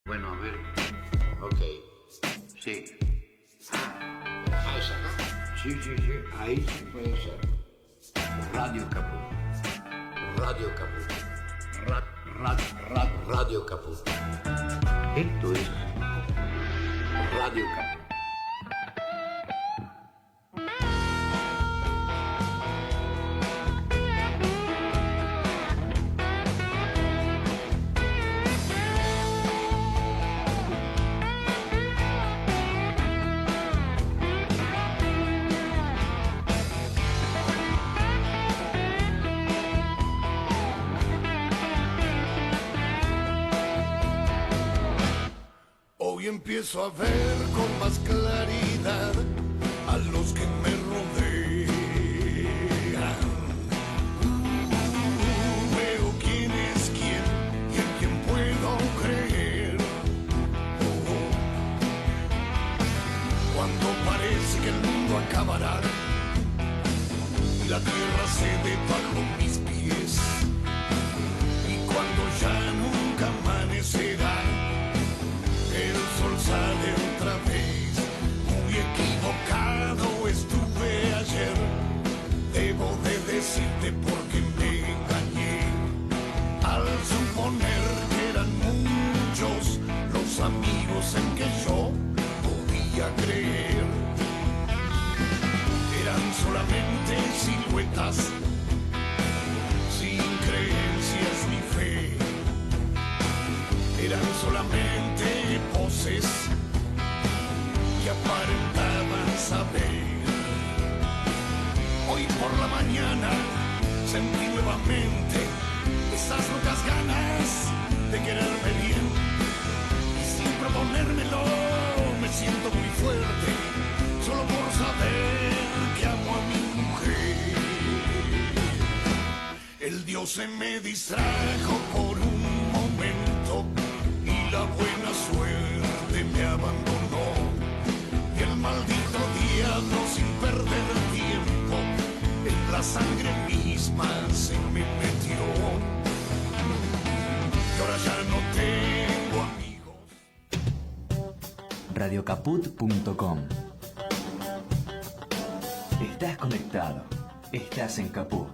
Bueno, a ver. Ok. Sí. Esa, ¿no? Sí, sí, sí. Ahí sí puede ser. Radio Caput. Radio Caput. Radio Caput. Esto es Radio Caput. Hoy empiezo a ver con más claridad a los que me rodean. Veo quién es quién y en quién puedo creer. Cuando parece que el mundo acabará y la tierra cede bajo mis pies, y cuando ya nunca amanecerá, el sol sale otra vez. Muy equivocado estuve ayer. Debo de decirte porque me engañé al suponer que eran muchos los amigos en que yo podía creer. Eran solamente siluetas, sin creencias ni fe. Eran solamente voces que aparentaban saber. Hoy por la mañana sentí nuevamente esas locas ganas de quererme bien, y sin proponérmelo me siento muy fuerte solo por saber que amo a mi mujer. El Dios se me distrajo por un momento y la buena suerte me abandonó, y el maldito diablo sin perder tiempo en la sangre misma se me metió. Y ahora ya no tengo amigos. Radiocaput.com. Estás conectado. Estás en Caput.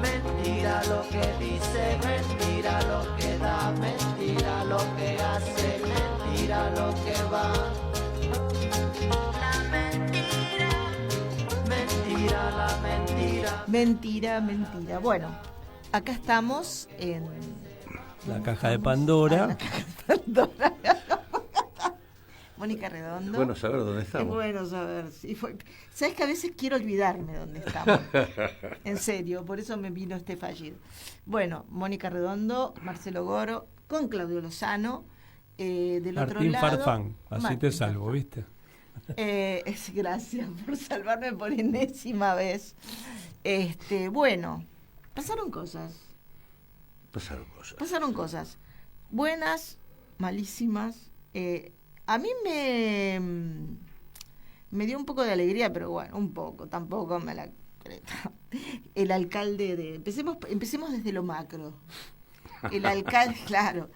Mentira lo que dice, mentira lo que da, mentira lo que hace, mentira lo que va. La mentira, mentira, la mentira. Mentira, mentira. Bueno, acá estamos en La caja de Pandora. la caja de Pandora. Mónica Redondo. Es bueno saber dónde Es estamos. bueno saber. Sí, sabes que a veces quiero olvidarme dónde estamos. En serio, por eso me vino este fallido. Bueno, Mónica Redondo, Marcelo Goro, con Claudio Lozano. Del otro Martín lado, Farfán, así Martín te salvo, Farfán. ¿viste? Gracias por salvarme por enésima vez. Bueno, pasaron cosas. Pasaron cosas. Buenas, malísimas. A mí me dio un poco de alegría, pero bueno, un poco, tampoco me la... El alcalde de... Empecemos desde lo macro. El alcalde, claro,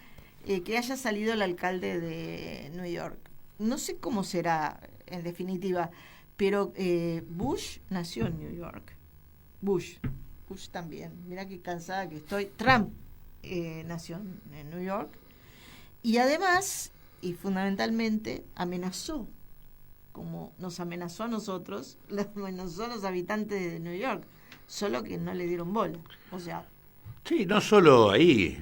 que haya salido el alcalde de New York. No sé cómo será en definitiva, pero Bush nació en New York. Bush también. Mirá qué cansada que estoy. Trump nació en New York. Y además, y fundamentalmente, amenazó, como nos amenazó a nosotros, amenazó a los habitantes de New York, solo que no le dieron bola. O sea... Sí, no solo ahí,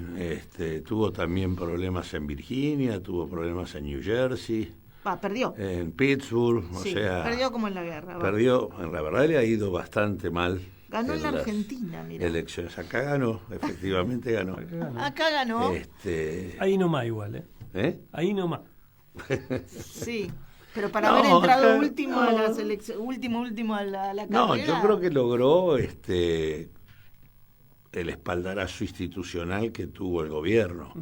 tuvo también problemas en Virginia, tuvo problemas en New Jersey, perdió. en Pittsburgh, o Sí, sea, perdió como en la guerra. perdió, en la verdad le ha ido bastante mal. Ganó en la las Argentina, mira. elecciones. Acá ganó, efectivamente ganó. Acá ganó. Ahí nomás igual, ¿eh? ¿Eh? Ahí nomás. Sí. Pero para No, haber entrado acá- último no. a la selección, último a la No, carrera. yo creo que logró el espaldarazo institucional que tuvo el gobierno.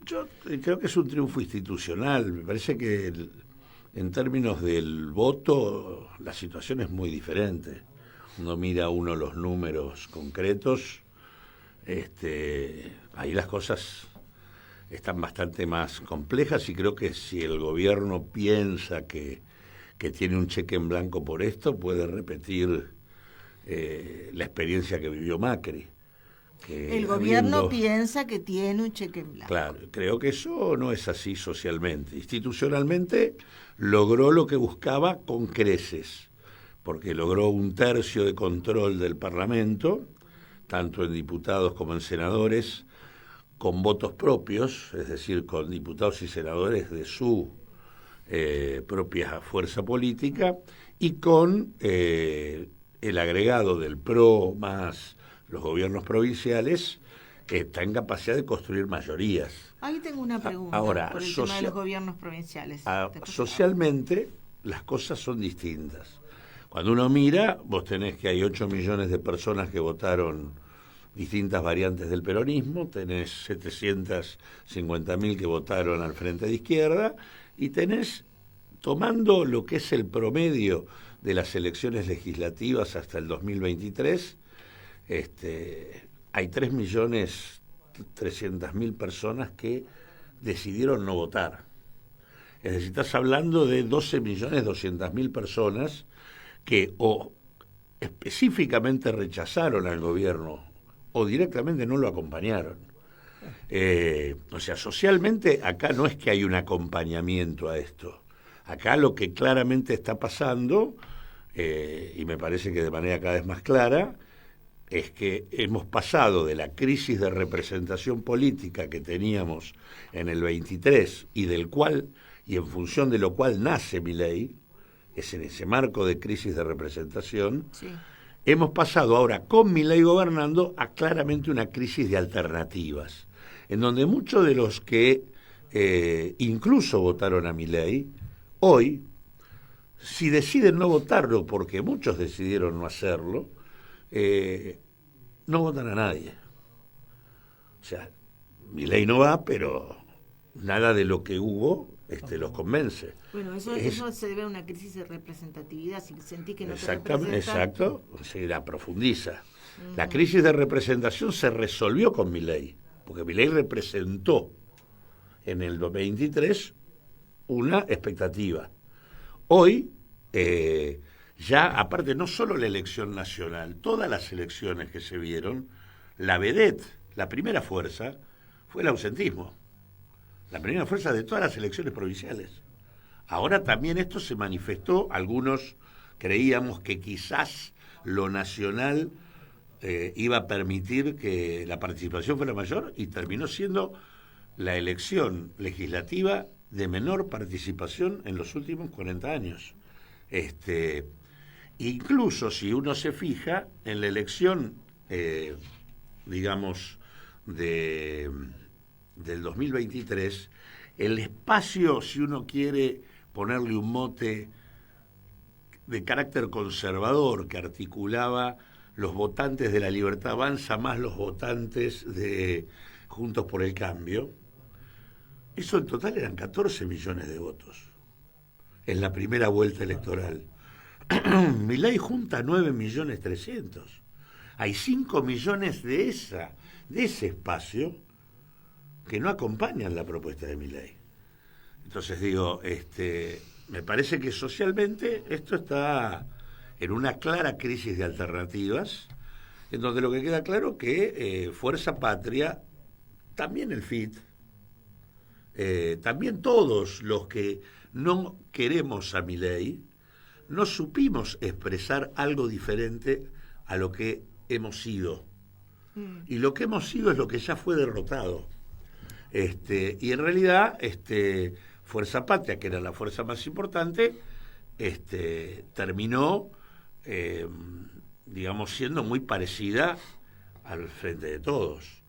Yo creo que es un triunfo institucional. Me parece que en términos del voto la situación es muy diferente. Uno mira los números concretos, ahí las cosas están bastante más complejas y creo que si el gobierno piensa que tiene un cheque en blanco por esto, puede repetir la experiencia que vivió Macri. Que El gobierno habiendo- piensa que tiene un cheque en blanco. Claro, creo que eso no es así socialmente. Institucionalmente logró lo que buscaba con creces, porque logró 1/3 de control del Parlamento, tanto en diputados como en senadores, con votos propios, es decir, con diputados y senadores de su propia fuerza política, y con el agregado del PRO más los gobiernos provinciales, que está en capacidad de construir mayorías. Ahí tengo una pregunta Ahora, por el tema de los gobiernos provinciales. Te escucho. Socialmente las cosas son distintas. Cuando uno mira, vos tenés que hay 8 millones de personas que votaron distintas variantes del peronismo, tenés 750.000 que votaron al Frente de Izquierda, y tenés, tomando lo que es el promedio de las elecciones legislativas hasta el 2023, hay 3.300.000 personas que decidieron no votar. Es decir, estás hablando de 12.200.000 personas que o específicamente rechazaron al gobierno o directamente no lo acompañaron. O sea, socialmente acá no es que hay un acompañamiento a esto. Acá lo que claramente está pasando, y me parece que de manera cada vez más clara, es que hemos pasado de la crisis de representación política que teníamos en el 23 y en función de lo cual nace Milei, es en ese marco de crisis de representación, Sí. hemos pasado ahora con Milei gobernando a claramente una crisis de alternativas, en donde muchos de los que incluso votaron a Milei, hoy, si deciden no votarlo, porque muchos decidieron no hacerlo, no votan a nadie. O sea, Milei no va, pero nada de lo que hubo los convence. Bueno, eso se debe a una crisis de representatividad. Si sentís que no te Exactamente, representan. exacto, se la profundiza. La crisis de representación se resolvió con Milei, porque Milei representó en el 2023 una expectativa. Hoy, ya, aparte, no solo la elección nacional, todas las elecciones que se vieron, la vedette, la primera fuerza, fue el ausentismo. La primera fuerza de todas las elecciones provinciales. Ahora también esto se manifestó, algunos creíamos que quizás lo nacional iba a permitir que la participación fuera mayor y terminó siendo la elección legislativa de menor participación en los últimos 40 años. Incluso si uno se fija en la elección, digamos, del 2023, el espacio, si uno quiere ponerle un mote de carácter conservador que articulaba los votantes de la Libertad Avanza más los votantes de Juntos por el Cambio, eso en total eran 14 millones de votos en la primera vuelta electoral. Milei junta 9.300.000. Hay 5 millones de ese espacio que no acompañan la propuesta de Milei. Entonces digo, me parece que socialmente esto está en una clara crisis de alternativas, en donde lo que queda claro que Fuerza Patria, también el FIT, también todos los que no queremos a Milei, no supimos expresar algo diferente a lo que hemos sido. Y lo que hemos sido es lo que ya fue derrotado. Y en realidad, Fuerza Patria, que era la fuerza más importante, terminó, digamos, siendo muy parecida al Frente de Todos.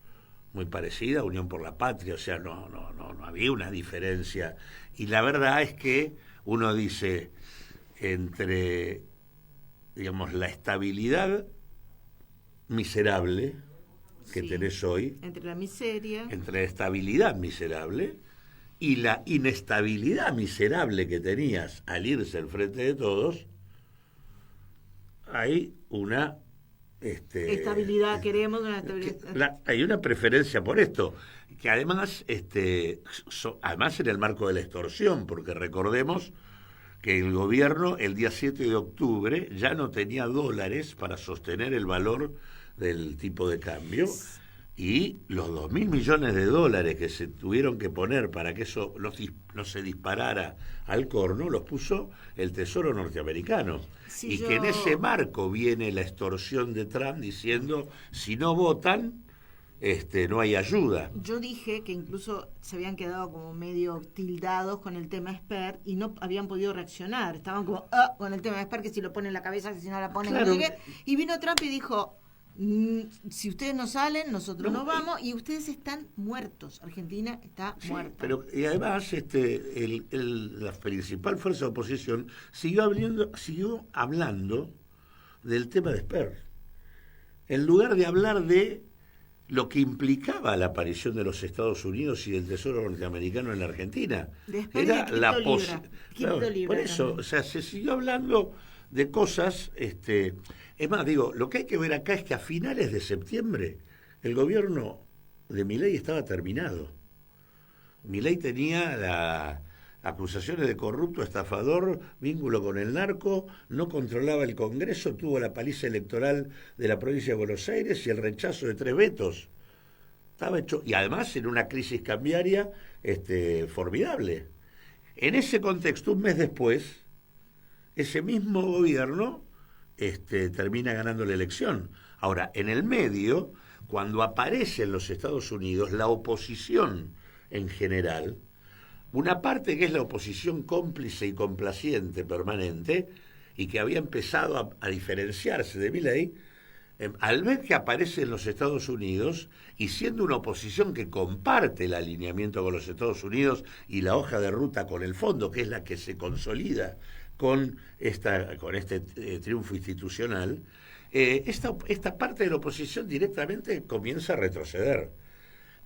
muy parecida a Unión por la Patria, o sea, no había una diferencia. Y la verdad es que uno dice, entre, digamos, la estabilidad miserable que Sí. tenés hoy, Entre la miseria. entre la estabilidad miserable y la inestabilidad miserable que tenías al irse al frente de todos, hay una Estabilidad, queremos una estabilidad. hay una preferencia por esto, que además además en el marco de la extorsión, porque recordemos que el gobierno el día 7 de octubre ya no tenía dólares para sostener el valor del tipo de cambio, y los 2.000 millones de dólares que se tuvieron que poner para que eso no se disparara al corno, los puso el Tesoro norteamericano. Sí, y que en ese marco viene la extorsión de Trump diciendo, si no votan, no hay ayuda. Yo dije que incluso se habían quedado como medio tildados con el tema Esper y no habían podido reaccionar. Estaban como, con el tema Esper, que si lo ponen en la cabeza, que si no la ponen, Claro. no sé qué. Y vino Trump y dijo, si ustedes no salen, nosotros no vamos, y ustedes están muertos. Argentina está Sí, muerta. pero y además la principal fuerza de oposición siguió hablando del tema de Esper, en lugar de hablar de lo que implicaba la aparición de los Estados Unidos y del Tesoro norteamericano en la Argentina. De Esper y de criptolibra. Por eso, también. o sea, se siguió hablando de cosas, es más, digo, lo que hay que ver acá es que a finales de septiembre el gobierno de Milei estaba terminado. Milei tenía las acusaciones de corrupto, estafador, vínculo con el narco, no controlaba el Congreso, tuvo la paliza electoral de la provincia de Buenos Aires y el rechazo de 3 vetos. Estaba hecho, y además en una crisis cambiaria formidable. En ese contexto, un mes después, ese mismo gobierno termina ganando la elección. Ahora, en el medio, cuando aparece en los Estados Unidos la oposición en general, una parte que es la oposición cómplice y complaciente permanente, y que había empezado a diferenciarse de Milei, al ver que aparece en los Estados Unidos, y siendo una oposición que comparte el alineamiento con los Estados Unidos y la hoja de ruta con el fondo, que es la que se consolida con este triunfo institucional, esta parte de la oposición directamente comienza a retroceder.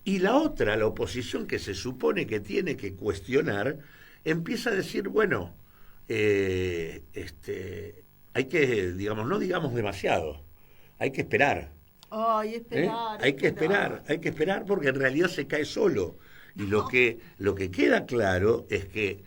Y la otra, la oposición que se supone que tiene que cuestionar, empieza a decir, bueno, hay que, digamos, no digamos demasiado, hay que esperar. Ay, esperar. Hay que esperar porque en realidad se cae solo. Y lo que queda claro es que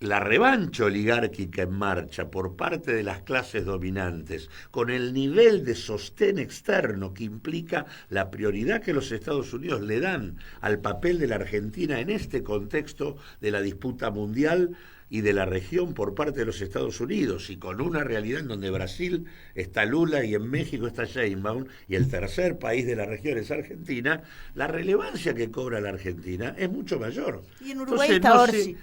la revancha oligárquica en marcha por parte de las clases dominantes, con el nivel de sostén externo que implica la prioridad que los Estados Unidos le dan al papel de la Argentina en este contexto de la disputa mundial y de la región por parte de los Estados Unidos, y con una realidad en donde Brasil está Lula y en México está Sheinbaum, y el tercer país de la región es Argentina, la relevancia que cobra la Argentina es mucho mayor. Y en Uruguay Entonces, está Orsi.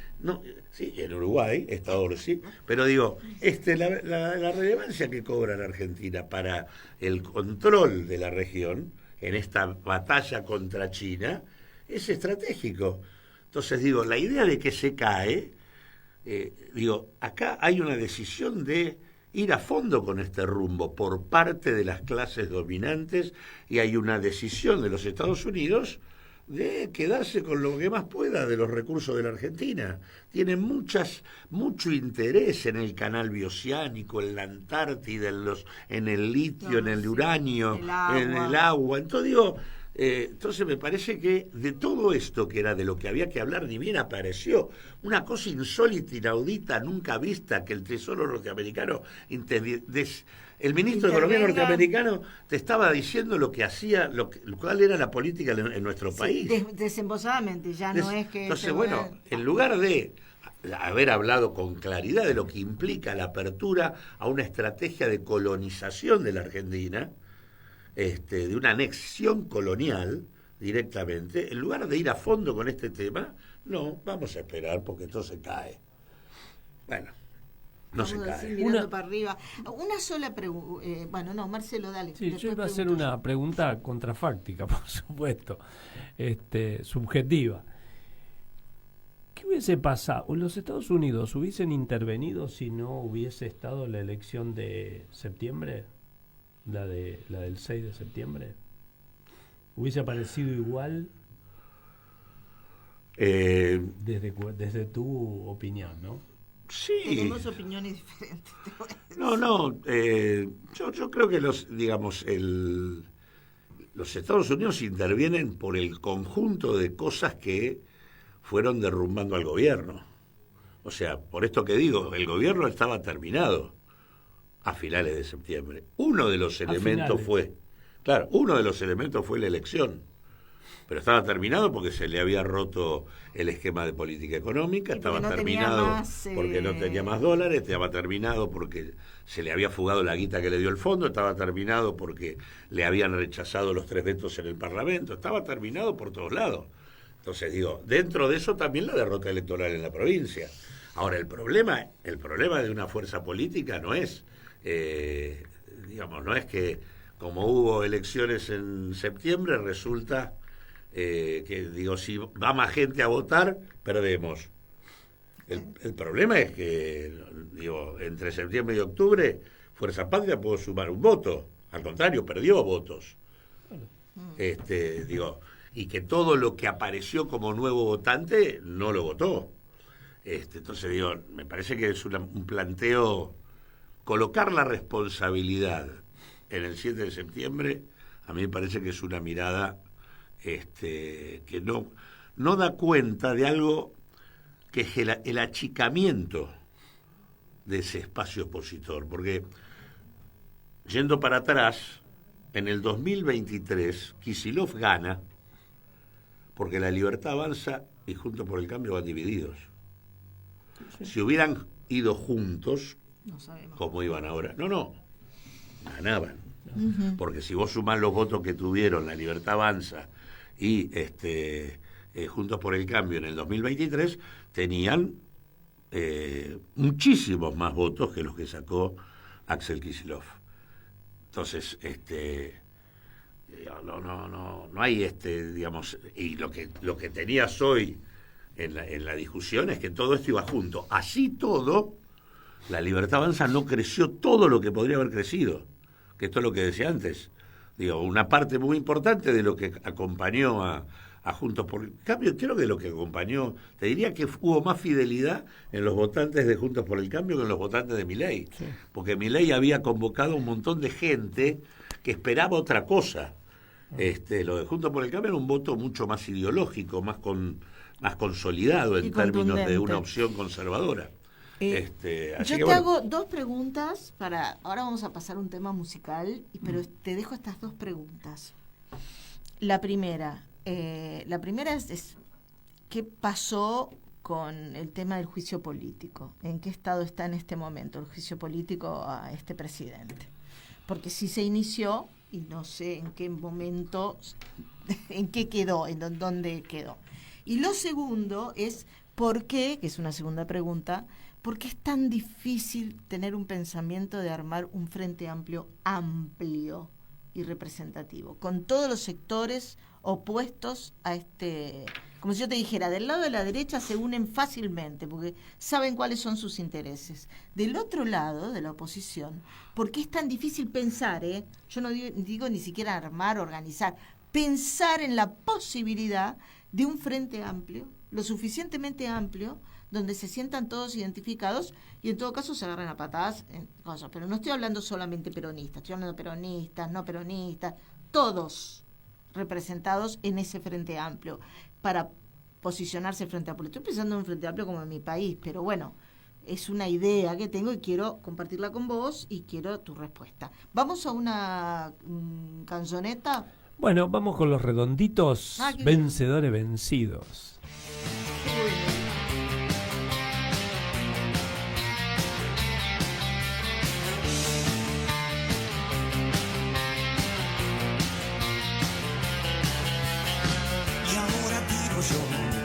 Sí, en Uruguay está Orsi, pero digo, la relevancia que cobra la Argentina para el control de la región en esta batalla contra China es estratégico. Entonces digo, la idea de que se cae, acá hay una decisión de ir a fondo con este rumbo por parte de las clases dominantes, y hay una decisión de los Estados Unidos de quedarse con lo que más pueda de los recursos de la Argentina. Tienen mucho interés en el canal bioceánico, en la Antártida, en el litio, en el uranio, en el agua. Entonces digo, entonces me parece que de todo esto que era de lo que había que hablar, ni bien apareció una cosa insólita, inaudita, nunca vista, que el Tesoro norteamericano, el ministro de Economía norteamericano te estaba diciendo lo que hacía, cuál era la política en nuestro país. Desembosadamente, ya no es que... Entonces, bueno, en lugar de haber hablado con claridad de lo que implica la apertura a una estrategia de colonización de la Argentina, de una anexión colonial directamente, en lugar de ir a fondo con este tema, no, vamos a esperar porque esto se cae. Bueno, no se Vamos así, cae. mirando Una- para arriba. Una sola pregunta. Bueno, no, Marcelo, dale. Sí, yo Después iba a hacer pregunto una pregunta contrafáctica, por supuesto, subjetiva. ¿Qué hubiese pasado? ¿Los Estados Unidos hubiesen intervenido si no hubiese estado la elección de septiembre? La del 6 de septiembre. ¿Hubiese aparecido igual desde tu opinión, no? Sí. Tenemos opiniones diferentes. No, yo creo que los Estados Unidos intervienen por el conjunto de cosas que fueron derrumbando al gobierno. O sea, por esto que digo, el gobierno estaba terminado a finales de septiembre. Uno de los elementos fue la elección. Pero estaba terminado porque se le había roto el esquema de política económica, Y porque estaba no tenía terminado más, porque no tenía más dólares, estaba terminado porque se le había fugado la guita que le dio el fondo, estaba terminado porque le habían rechazado los 3 vetos en el Parlamento, estaba terminado por todos lados. Entonces digo, dentro de eso también la derrota electoral en la provincia. Ahora, el problema de una fuerza política no es, no es que como hubo elecciones en septiembre, resulta si va más gente a votar, perdemos. El problema es que, entre septiembre y octubre, Fuerza Patria pudo sumar un voto. Al contrario, perdió votos. Y que todo lo que apareció como nuevo votante no lo votó. Entonces, me parece que es un planteo, colocar la responsabilidad en el 7 de septiembre, a mí me parece que es una mirada que no da cuenta de algo que es el achicamiento de ese espacio opositor, porque yendo para atrás, en el 2023 Kicillof gana porque La Libertad Avanza y Juntos por el Cambio van divididos. Si hubieran ido juntos, No sabemos. como iban ahora, ganaban. Porque si vos sumás los votos que tuvieron La Libertad Avanza y Juntos por el Cambio en el 2023, tenían muchísimos más votos que los que sacó Axel Kicillof. Entonces, no hay y lo que tenías hoy en la discusión es que todo esto iba junto. Así todo, La Libertad Avanza no creció todo lo que podría haber crecido, que esto es lo que decía antes. Una parte muy importante de lo que acompañó a Juntos por el Cambio, creo que lo que acompañó, te diría que hubo más fidelidad en los votantes de Juntos por el Cambio que en los votantes de Milei, porque Milei había convocado un montón de gente que esperaba otra cosa. Lo de Juntos por el Cambio era un voto mucho más ideológico, más consolidado en términos de una opción conservadora. Yo te hago 2 preguntas ahora vamos a pasar a un tema musical, pero te dejo estas 2 preguntas. La primera es ¿qué pasó con el tema del juicio político? ¿En qué estado está en este momento el juicio político a este presidente? Porque sí se inició y no sé en qué momento, en qué quedó, en dónde quedó. Y lo segundo es ¿por qué? Que es una segunda pregunta. ¿Por qué es tan difícil tener un pensamiento de armar un frente amplio y representativo, con todos los sectores opuestos a como si yo te dijera, del lado de la derecha se unen fácilmente, porque saben cuáles son sus intereses. Del otro lado, de la oposición, ¿por qué es tan difícil pensar, yo no digo ni siquiera armar, organizar, pensar en la posibilidad de un frente amplio, lo suficientemente amplio, donde se sientan todos identificados y en todo caso se agarran a patadas en cosas. Pero no estoy hablando solamente peronistas, estoy hablando de peronistas, no peronistas, todos representados en ese frente amplio para posicionarse frente a política. Estoy pensando en un frente amplio como en mi país, pero bueno, es una idea que tengo y quiero compartirla con vos y quiero tu respuesta. ¿Vamos a una canzoneta? Bueno, vamos con los Redonditos, Vencedores Vencidos.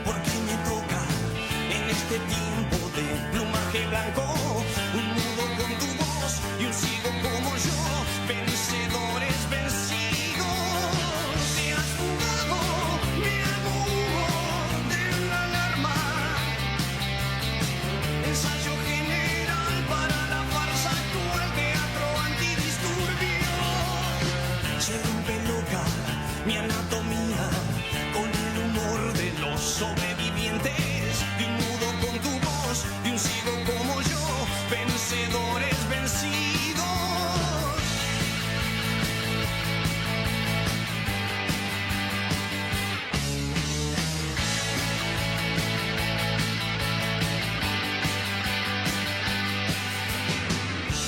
Porque me toca en este tiempo de plumaje blanco un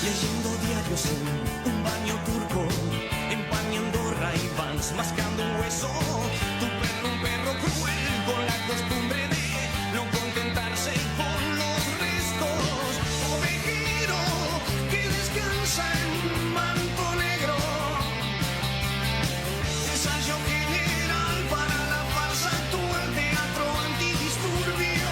leyendo diarios en un baño turco, empañando Ray-Bans, mascando un hueso. Tu perro, un perro cruel, con la costumbre de no contentarse con los restos. Ovejero que descansa en un manto negro. Ensayo general para la farsa actual, teatro antidisturbio.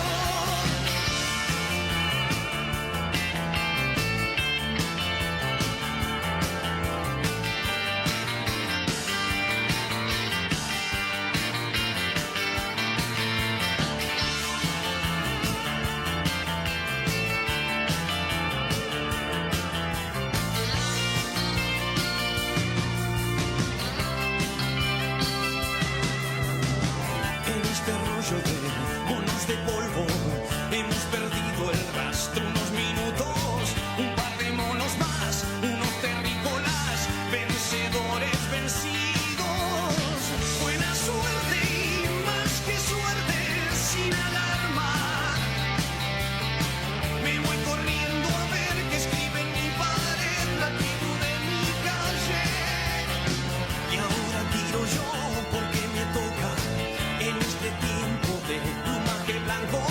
En este rollo de monos de polvo hemos perdido el rastro unos minutos, un par de monos más, unos terrícolas, vencedores vencidos. Buena suerte y más que suerte, sin alarma. Me voy corriendo a ver qué escribe en mi pared la tribu de mi calle. Y ahora tiro yo porque me toca en este tiempo de plumaje blanco,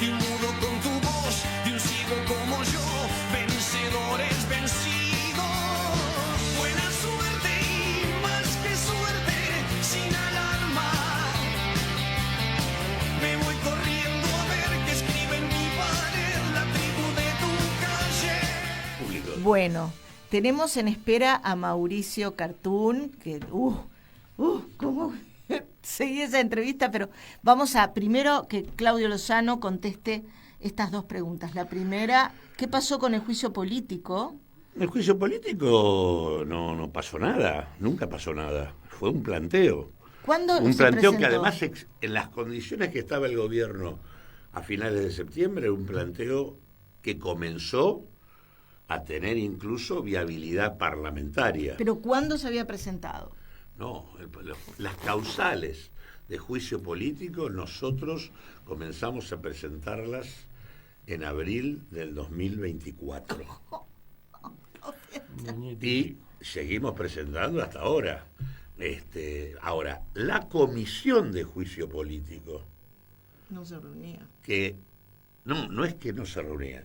de un mudo con tu voz, de un ciego como yo, vencedores vencidos. Buena suerte y más que suerte, sin alarma. Me voy corriendo a ver qué escribe en mi pared la tribu de tu calle. Público. Bueno, tenemos en espera a Mauricio Cartún, que, cómo seguí esa entrevista, pero vamos a primero que Claudio Lozano conteste estas dos preguntas. La primera, ¿qué pasó con el juicio político? El juicio político no pasó nada, nunca pasó nada. Fue un planteo. ¿Cuándo Un se planteo que presentó? además, en las condiciones que estaba el gobierno a finales de septiembre, era un planteo que comenzó a tener incluso viabilidad parlamentaria. ¿Pero cuándo se había presentado? No, las causales de juicio político nosotros comenzamos a presentarlas en abril del 2024 y seguimos presentando hasta ahora. Ahora, la comisión de juicio político, No se reunía. que no es que no se reunía,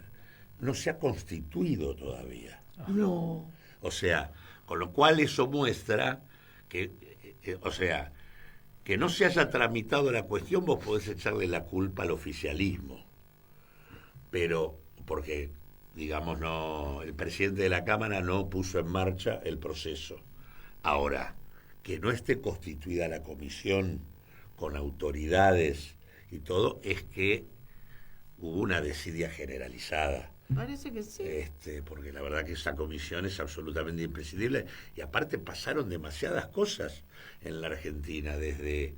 no se ha constituido todavía. No. O sea, con lo cual eso muestra que, que no se haya tramitado la cuestión, vos podés echarle la culpa al oficialismo. Pero, porque, digamos, el presidente de la Cámara no puso en marcha el proceso. Ahora, que no esté constituida la comisión con autoridades y todo, es que hubo una desidia generalizada. Parece que sí. Porque la verdad que esa comisión es absolutamente imprescindible y aparte pasaron demasiadas cosas en la Argentina, desde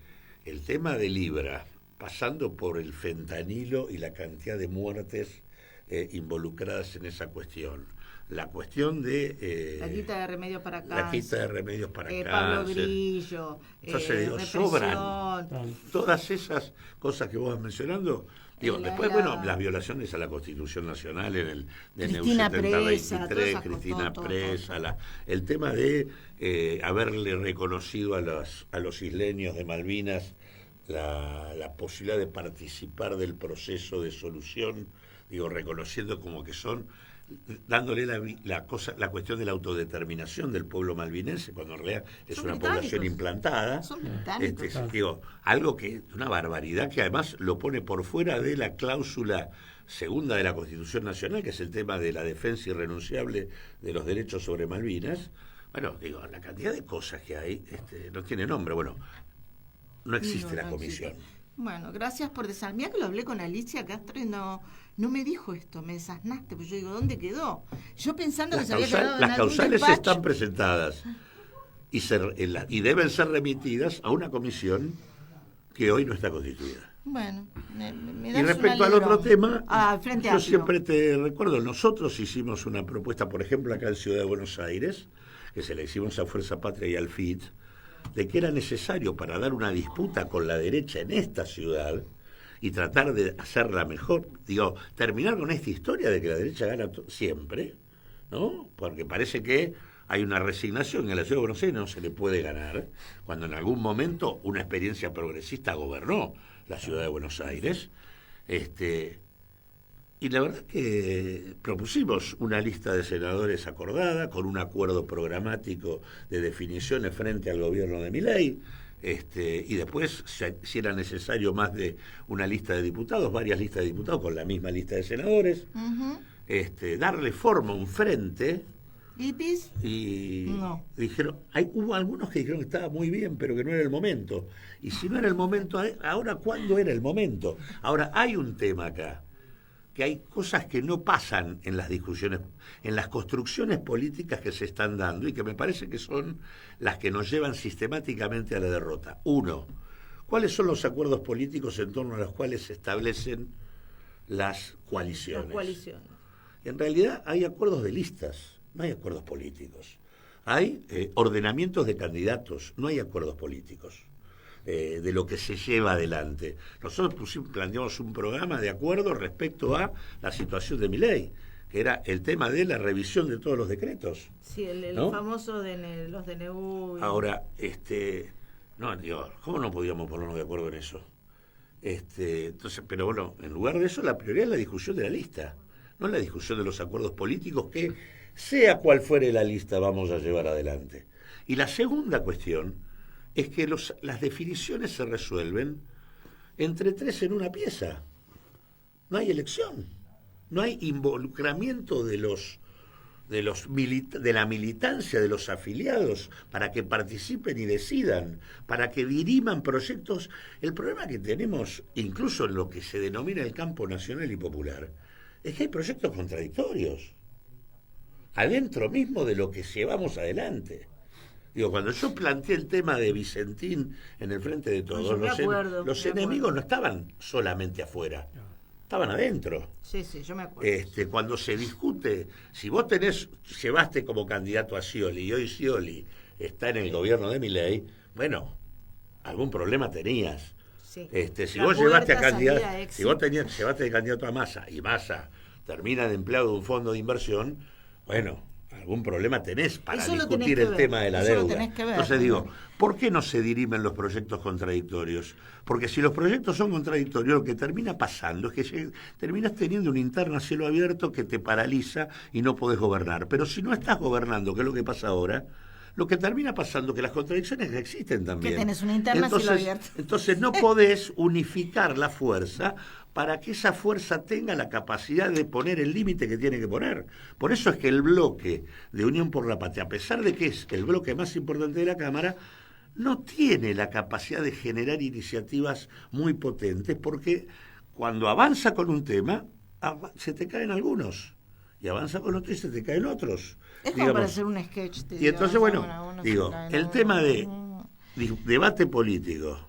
el tema de Libra, pasando por el fentanilo y la cantidad de muertes involucradas en esa cuestión, la cuestión de la quita de remedios para cáncer. la quita de remedios para Pablo cáncer. Grillo. Entonces digo, represión. sobran todas esas cosas que vos vas mencionando. Digo, después, las violaciones a la Constitución Nacional en el DNU Cristina Presa, 7023, todas esas Cristina cosas, Presa, el tema de haberle reconocido a los isleños de Malvinas la posibilidad de participar del proceso de solución, digo, reconociendo como que son, dándole la cuestión de la autodeterminación del pueblo malvinense, cuando en realidad es una población implantada. Son británicos. Digo, algo que una barbaridad, que además lo pone por fuera de la cláusula segunda de la Constitución Nacional, que es el tema de la defensa irrenunciable de los derechos sobre Malvinas. Bueno, digo, la cantidad de cosas que hay no tiene nombre. Bueno, no existe la comisión. Bueno, gracias por desarmar. Mira que lo hablé con Alicia Castro y no me dijo esto, me desasnaste, pues yo digo, ¿dónde quedó? Yo pensando que se había quedado en Las algún causales despacho. están presentadas y deben ser remitidas a una comisión que hoy no está constituida. Bueno, me Y das respecto un al otro alegrón. tema, Frente yo Amplio. siempre te recuerdo, nosotros hicimos una propuesta, por ejemplo, acá en Ciudad de Buenos Aires, que se la hicimos a Fuerza Patria y al FIT, de que era necesario para dar una disputa con la derecha en esta ciudad y tratar de hacerla mejor, digo, terminar con esta historia de que la derecha gana siempre, ¿no? Porque parece que hay una resignación en la ciudad de Buenos Aires, no se le puede ganar, cuando en algún momento una experiencia progresista gobernó la ciudad de Buenos Aires. Y la verdad que propusimos una lista de senadores acordada, con un acuerdo programático de definiciones frente al gobierno de Milei, y después, si era necesario más de una lista de diputados, varias listas de diputados con la misma lista de senadores, darle forma a un frente. Y No. dijeron, hubo algunos que dijeron que estaba muy bien, pero que no era el momento. Y si no era el momento, ahora, ¿cuándo era el momento? Ahora, hay un tema acá, que hay cosas que no pasan en las discusiones, en las construcciones políticas que se están dando y que me parece que son las que nos llevan sistemáticamente a la derrota. Uno, ¿cuáles son los acuerdos políticos en torno a los cuales se establecen las coaliciones? En realidad hay acuerdos de listas. No hay acuerdos políticos. Hay ordenamientos de candidatos, no hay acuerdos políticos de lo que se lleva adelante. Nosotros planteamos un programa de acuerdo respecto a la situación de Milei, que era el tema de la revisión de todos los decretos. Sí, el ¿no? famoso los DNU. Ahora, no, digo, ¿cómo no podíamos ponernos de acuerdo en eso? Entonces, pero bueno, en lugar de eso, la prioridad es la discusión de la lista, no la discusión de los acuerdos políticos que, sea cual fuere la lista, vamos a llevar adelante. Y la segunda cuestión es que las definiciones se resuelven entre tres en una pieza. No hay elección, no hay involucramiento de la militancia, de los afiliados, para que participen y decidan, para que diriman proyectos. El problema que tenemos, incluso en lo que se denomina el campo nacional y popular, es que hay proyectos contradictorios adentro mismo de lo que llevamos adelante. Digo, cuando yo planteé el tema de Vicentín en el Frente de Todos, los enemigos no estaban solamente afuera, estaban adentro. Sí, yo me acuerdo. Cuando se discute, si vos llevaste como candidato a Scioli y hoy Scioli está en el gobierno de Milei, bueno, algún problema tenías. Sí. Si vos llevaste a candidato, si vos llevaste de candidato a Massa y Massa termina de empleado de un fondo de inversión, bueno, algún problema tenés para discutir el tema de la deuda. Entonces digo, ¿por qué no se dirimen los proyectos contradictorios? Porque si los proyectos son contradictorios, lo que termina pasando es que terminas teniendo una interna a cielo abierto que te paraliza y no podés gobernar. Pero si no estás gobernando, que es lo que pasa ahora, lo que termina pasando es que las contradicciones existen también. Que tenés una interna a cielo abierto. Entonces no podés unificar la fuerza para que esa fuerza tenga la capacidad de poner el límite que tiene que poner. Por eso es que el bloque de Unión por la Patria, a pesar de que es el bloque más importante de la Cámara, no tiene la capacidad de generar iniciativas muy potentes, porque cuando avanza con un tema, se te caen algunos, y avanza con otro y se te caen otros. Es como para hacer un sketch. Y entonces, bueno, el tema de debate político,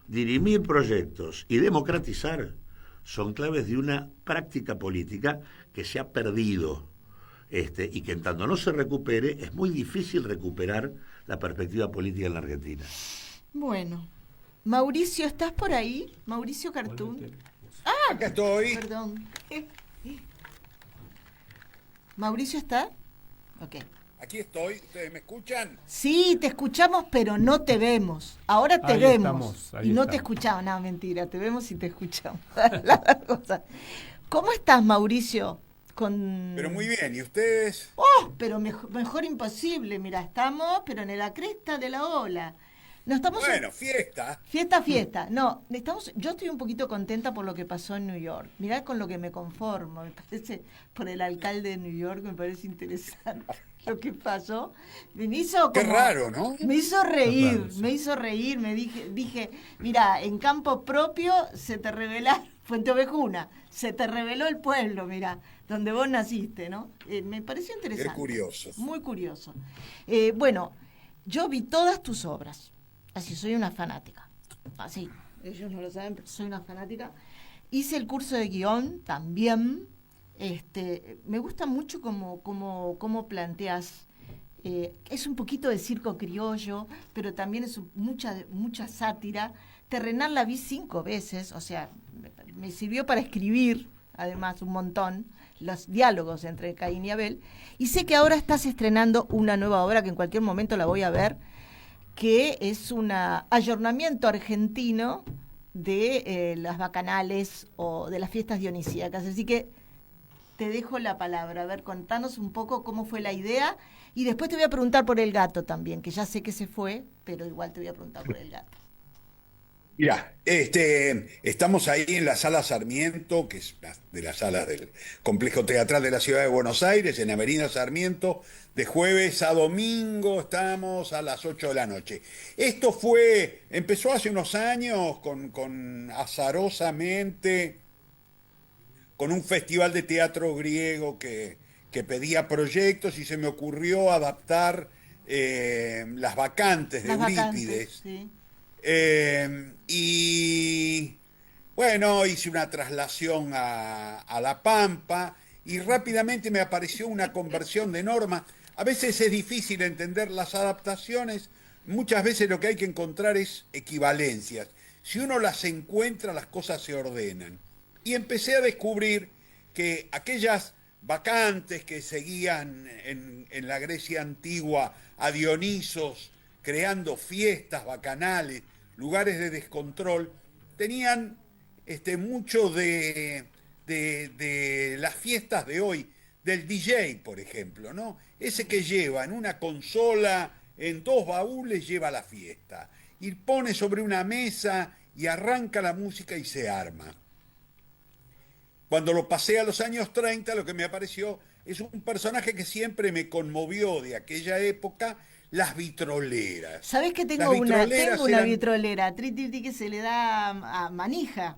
dirimir proyectos y democratizar son claves de una práctica política que se ha perdido, y que en tanto no se recupere, es muy difícil recuperar la perspectiva política en la Argentina. Bueno, Mauricio, ¿estás por ahí? Mauricio Cartún. Acá estoy. Perdón. ¿Mauricio está? Ok. Aquí estoy. ¿Ustedes me escuchan? Sí, te escuchamos, pero no te vemos. Ahora te Ahí vemos. estamos, Y no te escuchamos. No, mentira, te vemos y te escuchamos. ¿Cómo estás, Mauricio? Pero muy bien, ¿y ustedes? Oh, pero mejor imposible. Mira, estamos, pero en la cresta de la ola. No estamos fiesta. Fiesta. No, yo estoy un poquito contenta por lo que pasó en New York. Mirá con lo que me conformo. Me parece, por el alcalde de New York, me parece interesante lo que pasó. Me hizo Qué raro, ¿no? Me hizo reír, me dije, mira, en campo propio se te reveló, Fuente Ovejuna, se te reveló el pueblo, mira, donde vos naciste, ¿no? Me pareció interesante. Qué curioso. Muy curioso. Bueno, yo vi todas tus obras. Así, soy una fanática. Así, ellos no lo saben, pero soy una fanática. Hice el curso de guión también. Me gusta mucho cómo planteas. Es un poquito de circo criollo, pero también es mucha sátira. Terrenal la vi 5 veces, o sea, me sirvió para escribir, además, un montón. los diálogos entre Caín y Abel. Y sé que ahora estás estrenando una nueva obra que en cualquier momento la voy a ver, que es un ayornamiento argentino de las bacanales o de las fiestas dionisíacas. Así que te dejo la palabra. A ver, contanos un poco cómo fue la idea y después te voy a preguntar por el gato también, que ya sé que se fue, pero igual te voy a preguntar por el gato. Mira, estamos ahí en la Sala Sarmiento, que es una de las salas del Complejo Teatral de la Ciudad de Buenos Aires, en Avenida Sarmiento, de jueves a domingo, estamos a las 8 de la noche. Esto empezó hace unos años azarosamente, con un festival de teatro griego que pedía proyectos y se me ocurrió adaptar Las Vacantes de Eurípides. Sí. Y bueno, hice una traslación a La Pampa y rápidamente me apareció una conversión de norma. A veces es difícil entender las adaptaciones, muchas veces lo que hay que encontrar es equivalencias. Si uno las encuentra, las cosas se ordenan. Y empecé a descubrir que aquellas vacantes que seguían en la Grecia antigua a Dionisos, creando fiestas bacanales, lugares de descontrol, tenían mucho de las fiestas de hoy, del DJ, por ejemplo, ¿no? Ese que lleva en una consola, en 2 baúles, lleva la fiesta. Y pone sobre una mesa y arranca la música y se arma. Cuando lo pasé a los años 30, lo que me apareció es un personaje que siempre me conmovió de aquella época, las vitroleras. ¿Sabés que tengo una vitrolera? Triti que se le da a Manija.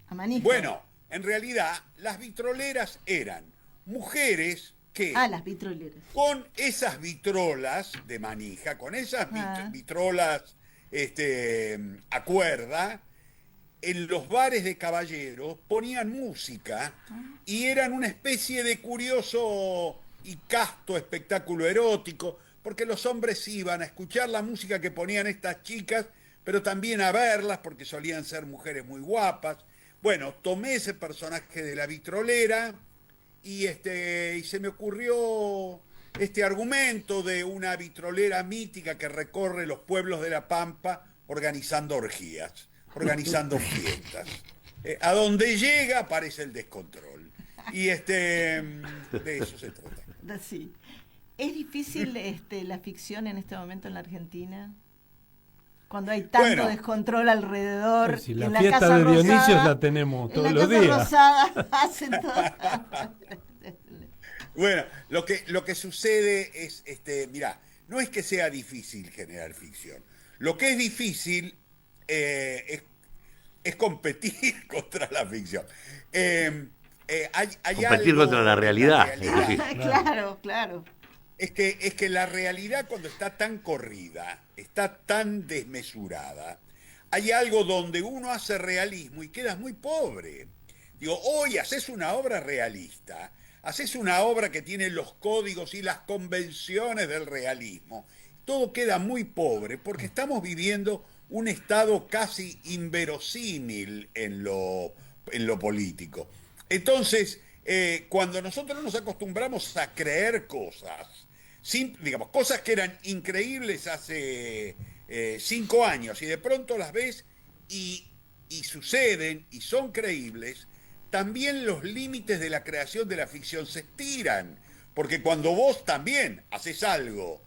A Manija. Bueno, en realidad, las vitroleras eran mujeres que... las vitroleras. Con esas vitrolas de manija, con esas vitrolas a cuerda, en los bares de caballeros ponían música y eran una especie de curioso y casto espectáculo erótico, porque los hombres iban a escuchar la música que ponían estas chicas, pero también a verlas, porque solían ser mujeres muy guapas. Bueno, tomé ese personaje de la vitrolera y se me ocurrió este argumento de una vitrolera mítica que recorre los pueblos de La Pampa organizando orgías, organizando fiestas. A donde llega aparece el descontrol. Y de eso se trata. Sí. ¿Es difícil la ficción en este momento en la Argentina? Cuando hay tanto descontrol alrededor. Si la en la fiesta Casa de Dionisios Rosada, la tenemos todos en los la Casa días. Rosada hacen todo. Bueno, lo que sucede es, mirá, no es que sea difícil generar ficción. Lo que es difícil es competir contra la ficción. Hay competir contra la realidad. Claro. Es que la realidad, cuando está tan corrida, está tan desmesurada, hay algo donde uno hace realismo y quedas muy pobre. Digo, hoy haces una obra realista, haces una obra que tiene los códigos y las convenciones del realismo, todo queda muy pobre porque estamos viviendo un estado casi inverosímil en lo político. Entonces, cuando nosotros nos acostumbramos a creer cosas, digamos, cosas que eran increíbles hace 5 años y de pronto las ves y suceden y son creíbles, también los límites de la creación de la ficción se estiran, porque cuando vos también haces algo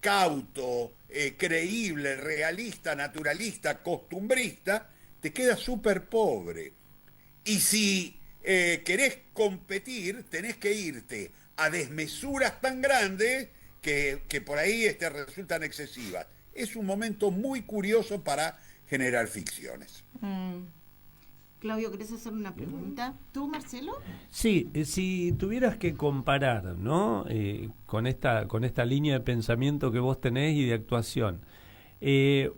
cauto, creíble, realista, naturalista, costumbrista, te queda súper pobre. Y si querés competir, tenés que irte a desmesuras tan grandes que por ahí resultan excesivas. Es un momento muy curioso para generar ficciones. Claudio, ¿querés hacer una pregunta? ¿Tú, Marcelo? Sí, si tuvieras que comparar, ¿no? Con esta línea de pensamiento que vos tenés y de actuación,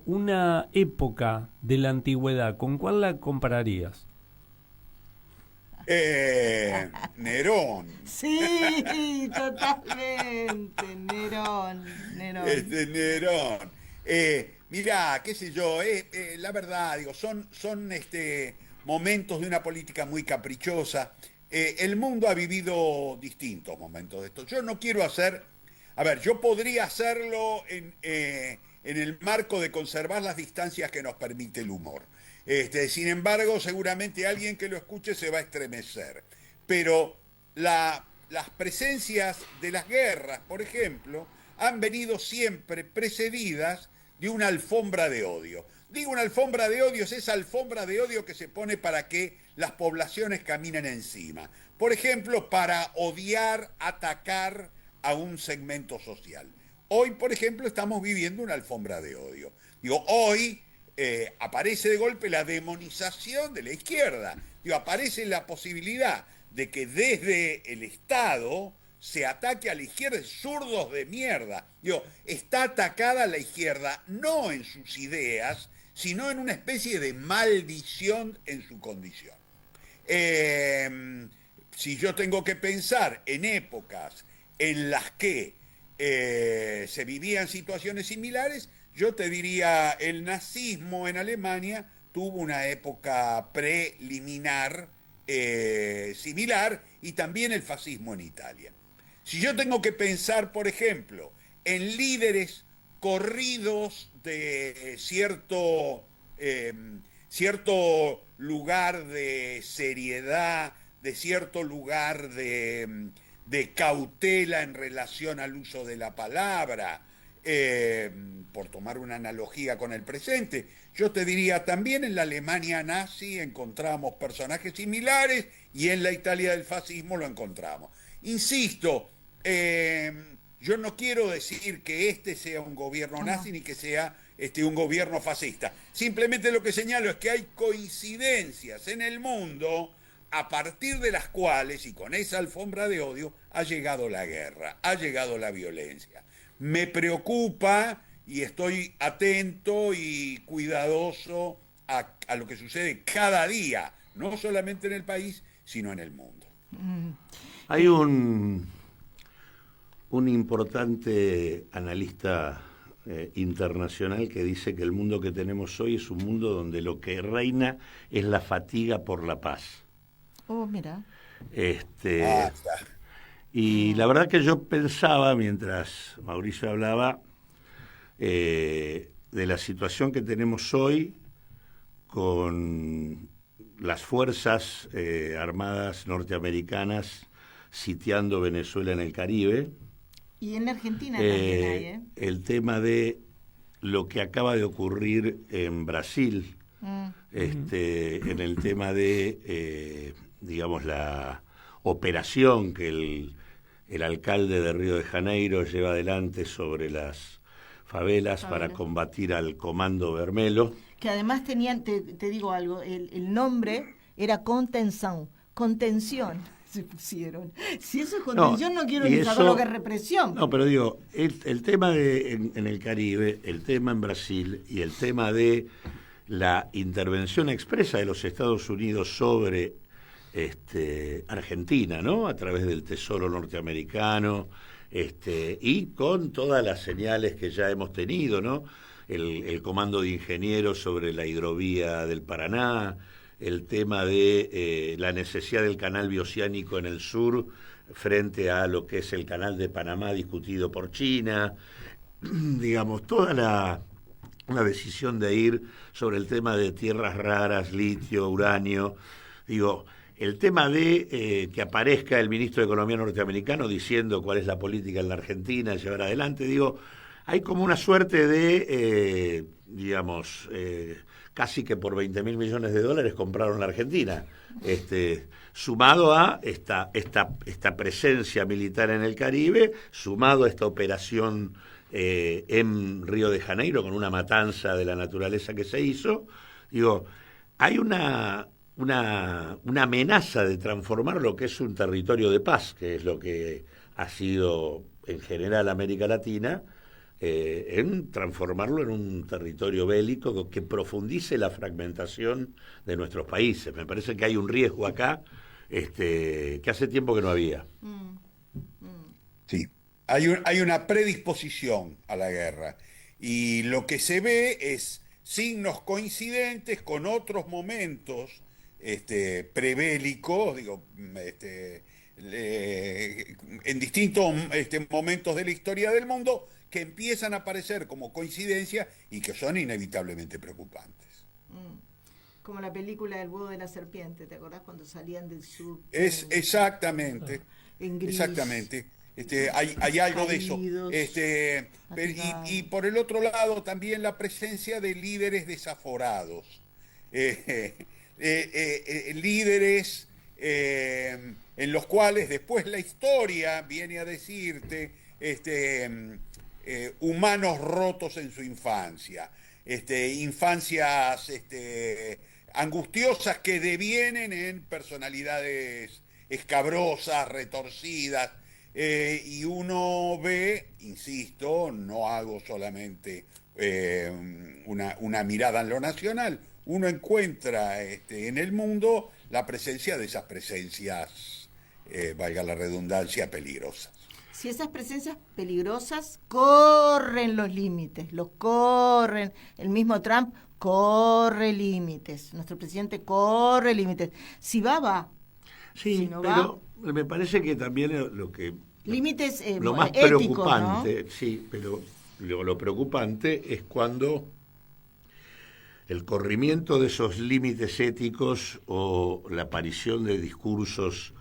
una época de la antigüedad, ¿con cuál la compararías? Nerón. Sí, totalmente, Nerón. Nerón. Mirá, qué sé yo, la verdad, digo, son momentos de una política muy caprichosa. el mundo ha vivido distintos momentos de esto. Yo no quiero hacer, a ver, yo podría hacerlo en el marco de conservar las distancias que nos permite el humor. Sin embargo, seguramente alguien que lo escuche se va a estremecer. Pero las presencias de las guerras, por ejemplo, han venido siempre precedidas de una alfombra de odio. Digo una alfombra de odio, es esa alfombra de odio que se pone para que las poblaciones caminen encima. Por ejemplo, para odiar, atacar a un segmento social. Hoy, por ejemplo, estamos viviendo una alfombra de odio. Digo, hoy aparece de golpe la demonización de la izquierda. Digo, aparece la posibilidad de que desde el Estado se ataque a la izquierda, zurdos de mierda. Digo, está atacada la izquierda no en sus ideas, sino en una especie de maldición en su condición. Si yo tengo que pensar en épocas en las que se vivían situaciones similares, yo te diría, el nazismo en Alemania tuvo una época preliminar similar, y también el fascismo en Italia. Si yo tengo que pensar, por ejemplo, en líderes corridos de cierto lugar de seriedad, de cierto lugar de cautela en relación al uso de la palabra, por tomar una analogía con el presente, yo te diría, también en la Alemania nazi encontramos personajes similares, y en la Italia del fascismo lo encontramos. Insisto, yo no quiero decir que este sea un gobierno nazi ni que sea un gobierno fascista. Simplemente lo que señalo es que hay coincidencias en el mundo a partir de las cuales, y con esa alfombra de odio, ha llegado la guerra, ha llegado la violencia. Me preocupa y estoy atento y cuidadoso a lo que sucede cada día, no solamente en el país, sino en el mundo. Hay un importante analista internacional que dice que el mundo que tenemos hoy es un mundo donde lo que reina es la fatiga por la paz. Oh, mira. Y la verdad que yo pensaba, mientras Mauricio hablaba, de la situación que tenemos hoy con las fuerzas armadas norteamericanas sitiando Venezuela en el Caribe. Y en Argentina también hay, el tema de lo que acaba de ocurrir en Brasil, en el tema de, digamos, la operación que el alcalde de Río de Janeiro lleva adelante sobre las favelas para combatir al Comando Vermelho. Que además tenían, te digo algo, el nombre era contención, se pusieron. Si eso es contención, no quiero ni saber lo que es represión. No, pero digo, el tema en el Caribe, el tema en Brasil y el tema de la intervención expresa de los Estados Unidos sobre Argentina, ¿no? A través del Tesoro norteamericano, y con todas las señales que ya hemos tenido, ¿no? El comando de ingenieros sobre la hidrovía del Paraná, el tema de la necesidad del canal bioceánico en el sur frente a lo que es el canal de Panamá discutido por China, digamos, toda la decisión de ir sobre el tema de tierras raras, litio, uranio, digo, el tema de que aparezca el ministro de Economía norteamericano diciendo cuál es la política en la Argentina, llevar adelante, digo, hay como una suerte de, digamos, casi que por 20.000 millones de dólares compraron la Argentina, sumado a esta presencia militar en el Caribe, sumado a esta operación en Río de Janeiro con una matanza de la naturaleza que se hizo, digo, hay una amenaza de transformar lo que es un territorio de paz, que es lo que ha sido en general América Latina, en transformarlo en un territorio bélico que profundice la fragmentación de nuestros países. Me parece que hay un riesgo acá que hace tiempo que no había. Sí, hay una predisposición a la guerra, y lo que se ve es signos coincidentes con otros momentos prebélicos, en distintos momentos de la historia del mundo, que empiezan a aparecer como coincidencia y que son inevitablemente preocupantes. Como la película del búho de la serpiente, ¿te acordás cuando salían del sur? Exactamente. En gris. Exactamente. Hay algo de eso. Y por el otro lado, también la presencia de líderes desaforados. Líderes en los cuales después la historia viene a decirte humanos rotos en su infancia, infancias angustiosas que devienen en personalidades escabrosas, retorcidas, y uno ve, insisto, no hago solamente una mirada en lo nacional, uno encuentra en el mundo la presencia de esas presencias, valga la redundancia, peligrosas. Si esas presencias peligrosas corren los límites, los corren, el mismo Trump corre límites, nuestro presidente corre límites. Si va. Sí, si no pero me parece que también límites lo más éticos, preocupante, ¿no? sí, pero lo preocupante es cuando el corrimiento de esos límites éticos o la aparición de discursos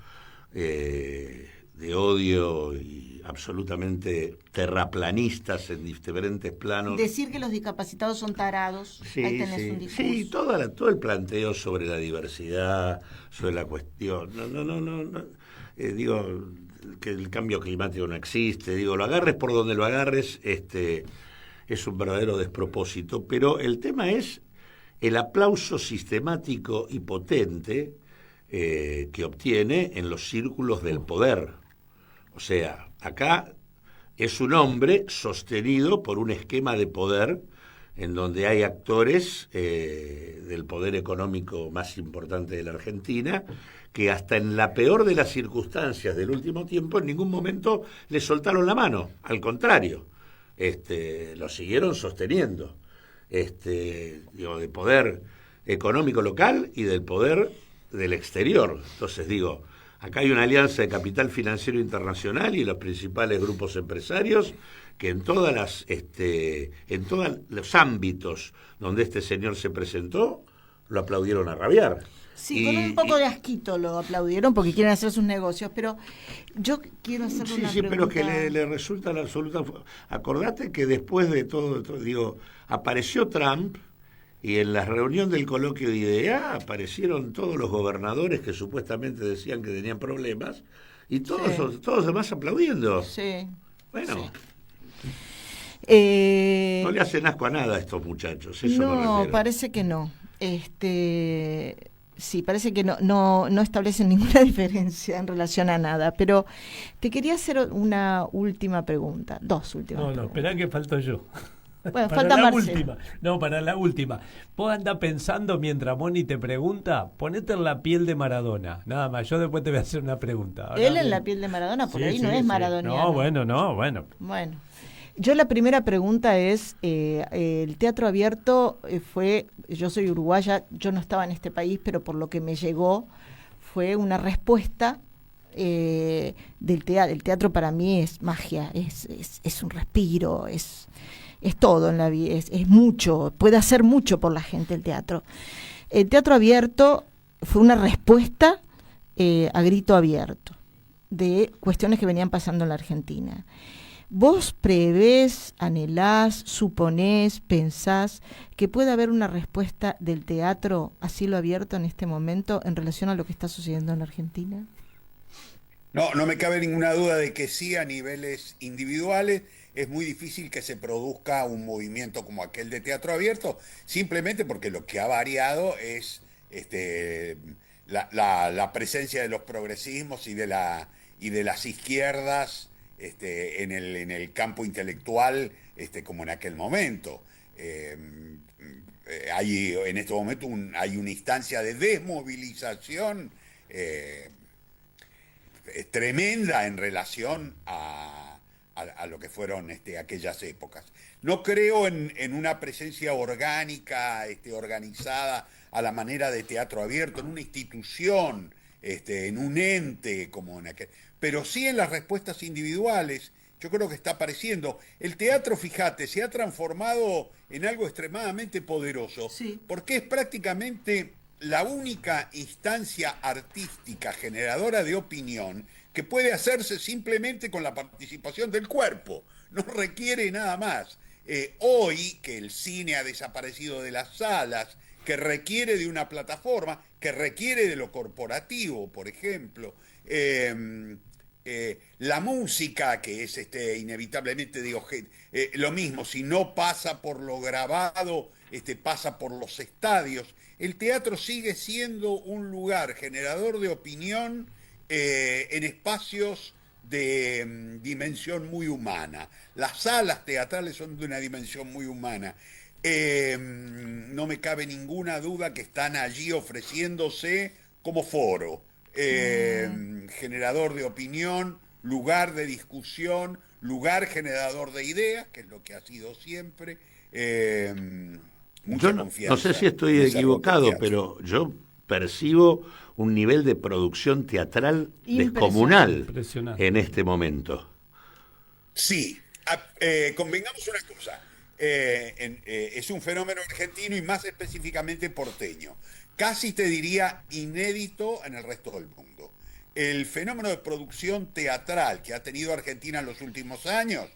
de odio y absolutamente terraplanistas en diferentes planos. Decir que los discapacitados son tarados, Sí, ahí tenés sí, un discurso. sí, todo el planteo sobre la diversidad, sobre la cuestión. No. Digo que el cambio climático no existe. Digo, lo agarres por donde lo agarres, es un verdadero despropósito. Pero el tema es el aplauso sistemático y potente que obtiene en los círculos del poder. O sea, acá es un hombre sostenido por un esquema de poder en donde hay actores del poder económico más importante de la Argentina que hasta en la peor de las circunstancias del último tiempo en ningún momento le soltaron la mano, al contrario, lo siguieron sosteniendo, de poder económico local y del poder del exterior. Entonces digo, acá hay una alianza de capital financiero internacional y los principales grupos empresarios que en todos los ámbitos donde este señor se presentó, lo aplaudieron a rabiar. Sí, con un poco de asquito lo aplaudieron porque quieren hacer sus negocios, pero yo quiero hacerle una pregunta. Pero que le resulta la absoluta... Acordate que después de todo, digo, apareció Trump y en la reunión del coloquio de IDEA aparecieron todos los gobernadores que supuestamente decían que tenían problemas y todos los demás aplaudiendo. Sí. Bueno... Sí. No le hacen asco a nada a estos muchachos, eso me No, refiero. parece que no. Sí, parece que no establecen ninguna diferencia en relación a nada. Pero te quería hacer una última pregunta, dos últimas preguntas. Espera que falto yo. Bueno, para falta la Marcelo. última. No, para la última. Vos andás pensando mientras Moni te pregunta, ponete en la piel de Maradona. Nada más, yo después te voy a hacer una pregunta. Ahora Él en bien. la piel de Maradona, por Sí, ahí sí, no es sí. maradoniano. Bueno. Bueno, yo la primera pregunta es, el teatro abierto yo soy uruguaya, yo no estaba en este país, pero por lo que me llegó fue una respuesta del teatro. El teatro para mí es magia, es un respiro, es todo en la vida, es mucho, puede hacer mucho por la gente el teatro. El teatro abierto fue una respuesta a grito abierto de cuestiones que venían pasando en la Argentina. ¿Vos prevés, anhelás, suponés, pensás que puede haber una respuesta del teatro a cielo abierto en este momento en relación a lo que está sucediendo en la Argentina? No me cabe ninguna duda de que sí, a niveles individuales es muy difícil que se produzca un movimiento como aquel de teatro abierto, simplemente porque lo que ha variado es la presencia de los progresismos y de las izquierdas en el campo intelectual, como en aquel momento. Hay en este momento hay una instancia de desmovilización tremenda en relación a lo que fueron aquellas épocas. No creo en una presencia orgánica, organizada a la manera de teatro abierto, en una institución, en un ente, como en aquel, pero sí en las respuestas individuales. Yo creo que está apareciendo. El teatro, fíjate, se ha transformado en algo extremadamente poderoso, Sí. porque es prácticamente la única instancia artística generadora de opinión que puede hacerse simplemente con la participación del cuerpo. No requiere nada más. Hoy, que el cine ha desaparecido de las salas, que requiere de una plataforma, que requiere de lo corporativo, por ejemplo, la música, que es inevitablemente, digo, lo mismo, si no pasa por lo grabado, pasa por los estadios. El teatro sigue siendo un lugar generador de opinión en espacios de dimensión muy humana. Las salas teatrales son de una dimensión muy humana. No me cabe ninguna duda que están allí ofreciéndose como foro, generador de opinión, lugar de discusión, lugar generador de ideas, que es lo que ha sido siempre. Mucha Yo no confianza sé si estoy en ese equivocado, teatro. pero yo percibo un nivel de producción teatral Impresionante. descomunal Impresionante. en este momento. Sí, convengamos una cosa, es un fenómeno argentino y más específicamente porteño, casi te diría inédito en el resto del mundo. El fenómeno de producción teatral que ha tenido Argentina en los últimos años,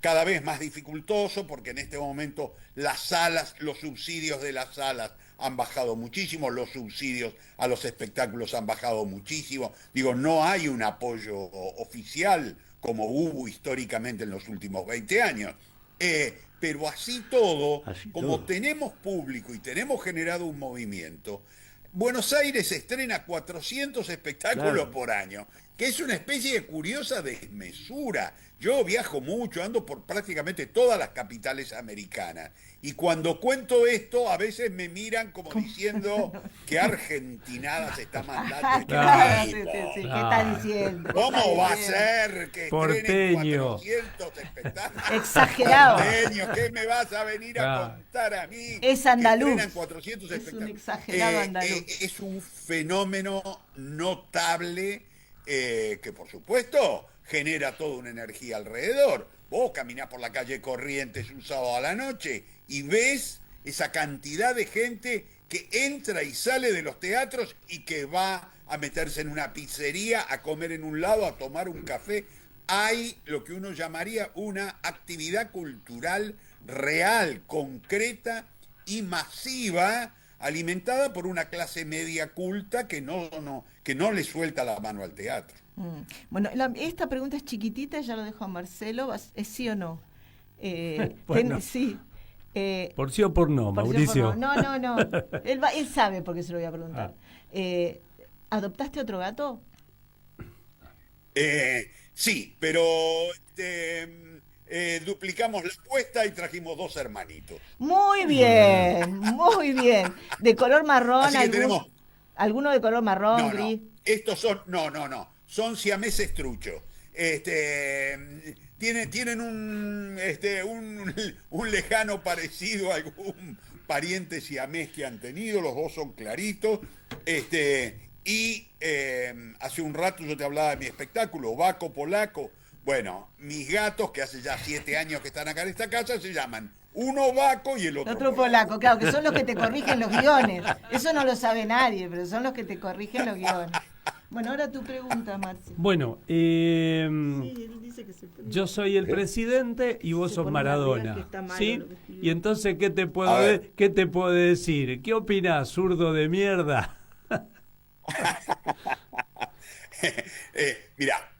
cada vez más dificultoso, porque en este momento las salas, los subsidios de las salas han bajado muchísimo, los subsidios a los espectáculos han bajado muchísimo. Digo, no hay un apoyo oficial como hubo históricamente en los últimos 20 años. Pero así todo, como tenemos público y tenemos generado un movimiento, Buenos Aires estrena 400 espectáculos por año, que es una especie de curiosa desmesura. Yo viajo mucho, ando por prácticamente todas las capitales americanas, y cuando cuento esto, a veces me miran como diciendo qué argentinada se está mandando este Claro, tipo. ¿qué está diciendo? ¿Cómo va a ser que estrenen Porteño. 400 espectáculos? Exagerado. Porteño, ¿qué me vas a venir a Claro. contar a mí? Es que andaluz. estrenan 400 Es un espectáculos. exagerado andaluz. Es un fenómeno notable que, por supuesto, genera toda una energía alrededor. Vos caminás por la calle Corrientes un sábado a la noche y ves esa cantidad de gente que entra y sale de los teatros y que va a meterse en una pizzería, a comer en un lado, a tomar un café. Hay lo que uno llamaría una actividad cultural real, concreta y masiva, alimentada por una clase media culta que no le suelta la mano al teatro. Bueno, esta pregunta es chiquitita, ya lo dejo a Marcelo. ¿Es sí o no? Bueno. Sí. Por sí o por no, Por sí o por Mauricio. no. Él sabe por qué se lo voy a preguntar. ¿Adoptaste otro gato? Sí, pero duplicamos la apuesta y trajimos 2 hermanitos. Muy bien, muy bien. ¿De color marrón? Así que tenemos... ¿Alguno de color marrón, gris? Estos son... No. Son siameses truchos. Tienen un lejano parecido a algún pariente siamés que han tenido. Los 2 son claritos. Hace un rato yo te hablaba de mi espectáculo, Vaco Polaco. Bueno, mis gatos, que hace ya 7 años que están acá en esta casa, se llaman uno Vaco y el otro polaco, claro, que son los que te corrigen los guiones. Eso no lo sabe nadie, pero son los que te corrigen los guiones. Bueno, ahora tu pregunta, Marci. Bueno, Sí, él dice que se pone- yo soy el presidente y vos Se sos pone a reír Maradona. que está malo ¿Sí? lo que escribió. Y entonces, ¿qué te A puedo ver. ¿qué te puedo decir? ¿Qué opinás, zurdo de mierda? Mira,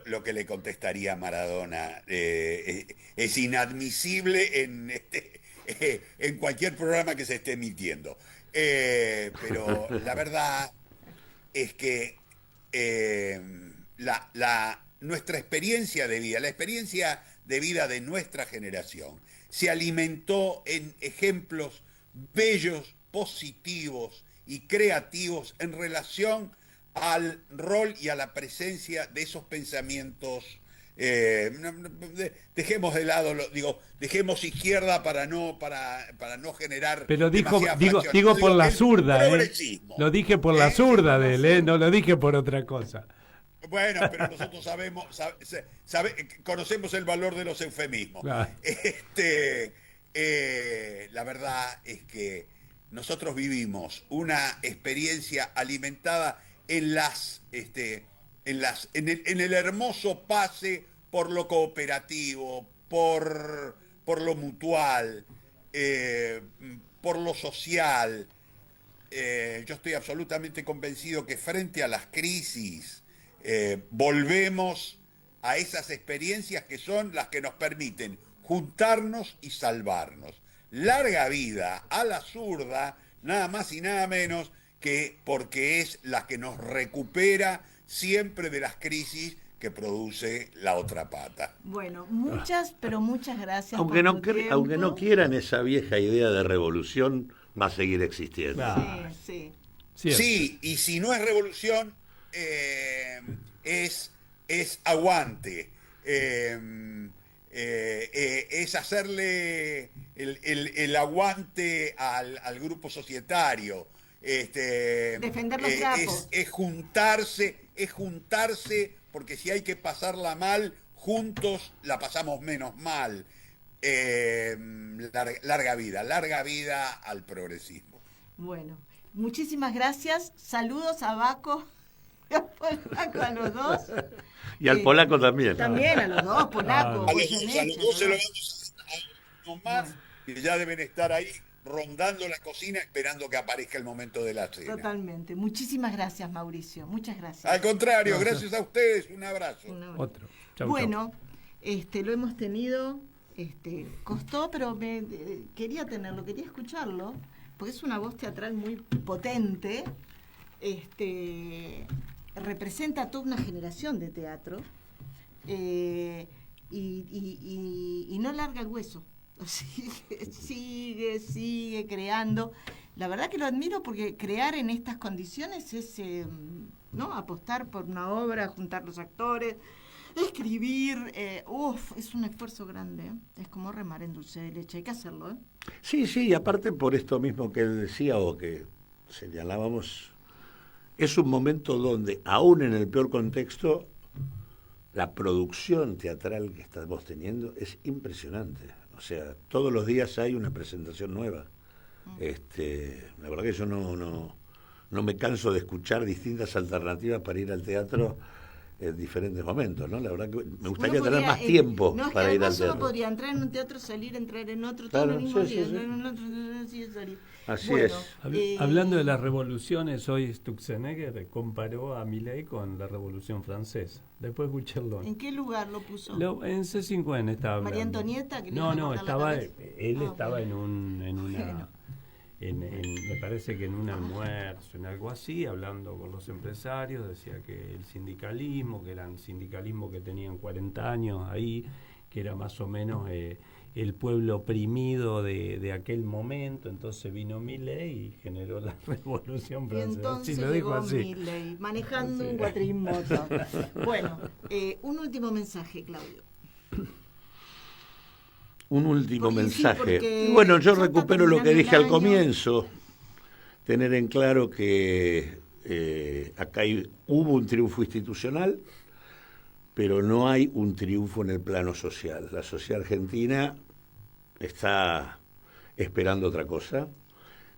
lo que le contestaría a Maradona es inadmisible en cualquier programa que se esté emitiendo. Pero la verdad es que nuestra experiencia de vida, la experiencia de vida de nuestra generación, se alimentó en ejemplos bellos, positivos y creativos en relación al rol y a la presencia de esos pensamientos Dejemos de lado, dejemos izquierda para no generar. Pero digo fracción. por la El zurda, progresismo. Lo dije por la zurda de él, no lo dije por otra cosa. Bueno, pero nosotros conocemos el valor de los eufemismos. Claro. La verdad es que nosotros vivimos una experiencia alimentada en el hermoso pase por lo cooperativo, por lo mutual, por lo social. Yo estoy absolutamente convencido que frente a las crisis volvemos a esas experiencias que son las que nos permiten juntarnos y salvarnos. Larga vida a la zurda, nada más y nada menos que porque es la que nos recupera siempre de las crisis que produce la otra pata. Bueno, pero muchas gracias. Aunque por no, tu tiempo. aunque no quieran, esa vieja idea de revolución va a seguir existiendo. Claro. Sí. Sí, y si no es revolución, es aguante. Es hacerle el aguante al grupo societario. Defender los trapos. Es juntarse, porque si hay que pasarla mal, juntos la pasamos menos mal. Larga vida al progresismo. Bueno, muchísimas gracias. Saludos a Baco y a Polaco, a los dos. Y al polaco también. También a los dos, Polaco. A los dos se lo vamos a dar nomás, que ya deben estar ahí rondando la cocina esperando que aparezca el momento de la cena. Totalmente. Muchísimas gracias, Mauricio. Muchas gracias. Al contrario, gracias a ustedes. Un abrazo. Otro. Chau, Bueno, lo hemos tenido, costó, pero quería escucharlo, porque es una voz teatral muy potente, representa a toda una generación de teatro, y no larga el hueso. Sigue creando. La verdad que lo admiro porque crear en estas condiciones es apostar por una obra, juntar los actores, escribir. Es un esfuerzo grande. Es como remar en dulce de leche. Hay que hacerlo. Sí, y aparte por esto mismo que él decía o que señalábamos, es un momento donde, aún en el peor contexto, la producción teatral que estamos teniendo es impresionante. O sea, todos los días hay una presentación nueva. La verdad que yo no me canso de escuchar distintas alternativas para ir al teatro en diferentes momentos, ¿no? La verdad que me gustaría tener más tiempo para ir al teatro. Uno podría entrar en un teatro, entrar en otro, Claro, todo el mismo sí, día, sí. entrar en otro, salir. Así Bueno, es. Hablando de las revoluciones, hoy Stuxenegger comparó a Milei con la Revolución Francesa. Después escucharlo. ¿En qué lugar lo puso? En C5N estaba hablando. María Antonieta, que le No, iban a cortar la estaba cabeza. él estaba Bueno. me parece que en un almuerzo, en algo así, hablando con los empresarios, decía que el sindicalismo, que eran sindicalismo que tenían 40 años ahí, que era más o menos el pueblo oprimido de aquel momento. Entonces vino Milei y generó la Revolución Y Francesa. entonces Sí, lo dijo llegó así. Milei, manejando Sí. un cuatrimoto. Bueno, un último mensaje, Claudio. Un último Porque sí, mensaje. porque Bueno, yo ya está recupero lo que terminando dije el al año. comienzo. Tener en claro que acá hubo un triunfo institucional, pero no hay un triunfo en el plano social. La sociedad argentina está esperando otra cosa.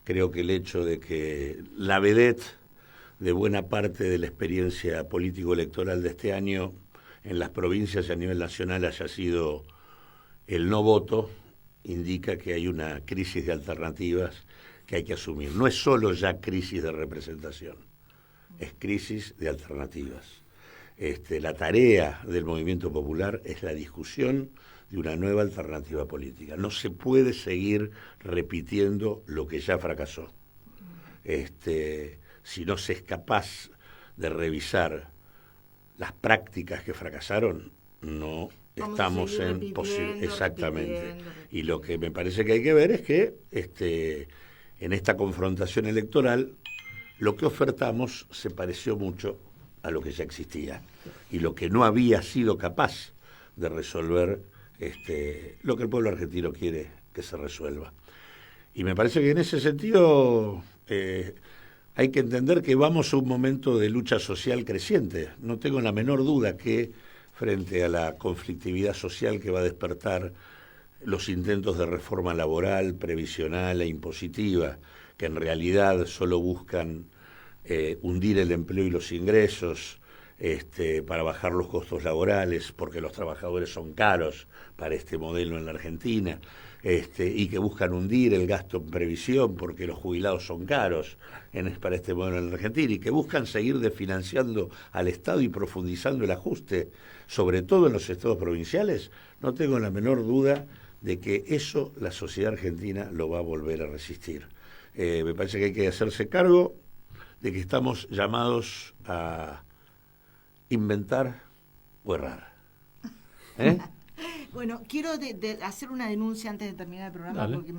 Creo que el hecho de que la vedette de buena parte de la experiencia político-electoral de este año en las provincias y a nivel nacional haya sido el no voto, indica que hay una crisis de alternativas que hay que asumir. No es solo ya crisis de representación, es crisis de alternativas. La tarea del movimiento popular es la discusión de una nueva alternativa política. No se puede seguir repitiendo lo que ya fracasó. Si no se es capaz de revisar las prácticas que fracasaron, no Vamos estamos a seguir en repitiendo, posible. Exactamente. repitiendo. Y lo que me parece que hay que ver es que en esta confrontación electoral lo que ofertamos se pareció mucho a lo que ya existía. Y lo que no había sido capaz de resolver lo que el pueblo argentino quiere que se resuelva. Y me parece que en ese sentido hay que entender que vamos a un momento de lucha social creciente. No tengo la menor duda que frente a la conflictividad social que va a despertar los intentos de reforma laboral, previsional e impositiva, que en realidad solo buscan hundir el empleo y los ingresos para bajar los costos laborales, porque los trabajadores son caros para este modelo en la Argentina, y que buscan hundir el gasto en previsión porque los jubilados son caros para este modelo en la Argentina, y que buscan seguir desfinanciando al Estado y profundizando el ajuste, sobre todo en los estados provinciales. No tengo la menor duda de que eso la sociedad argentina lo va a volver a resistir. Me parece que hay que hacerse cargo de que estamos llamados a inventar o errar. Bueno, quiero hacer una denuncia antes de terminar el programa. Dale. Porque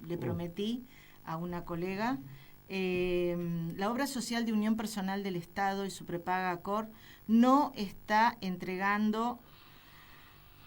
le prometí a una colega. La obra social de Unión Personal del Estado y su prepaga ACOR no está entregando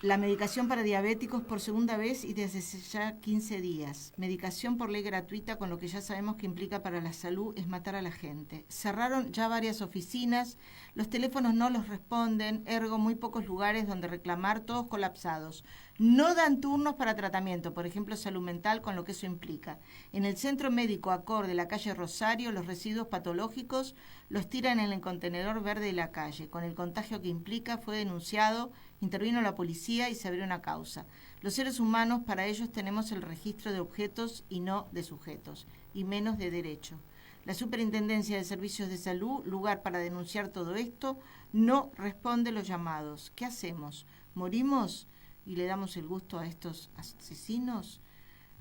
la medicación para diabéticos por segunda vez y desde ya 15 días. Medicación por ley gratuita, con lo que ya sabemos que implica para la salud es matar a la gente. Cerraron ya varias oficinas, los teléfonos no los responden, ergo muy pocos lugares donde reclamar, todos colapsados. No dan turnos para tratamiento, por ejemplo salud mental, con lo que eso implica. En el centro médico ACOR de la calle Rosario, los residuos patológicos los tiran en el contenedor verde de la calle. Con el contagio que implica fue denunciado, intervino la policía y se abrió una causa. Los seres humanos, para ellos tenemos el registro de objetos y no de sujetos, y menos de derecho. La Superintendencia de Servicios de Salud, lugar para denunciar todo esto, no responde los llamados. ¿Qué hacemos? ¿Morimos y le damos el gusto a estos asesinos?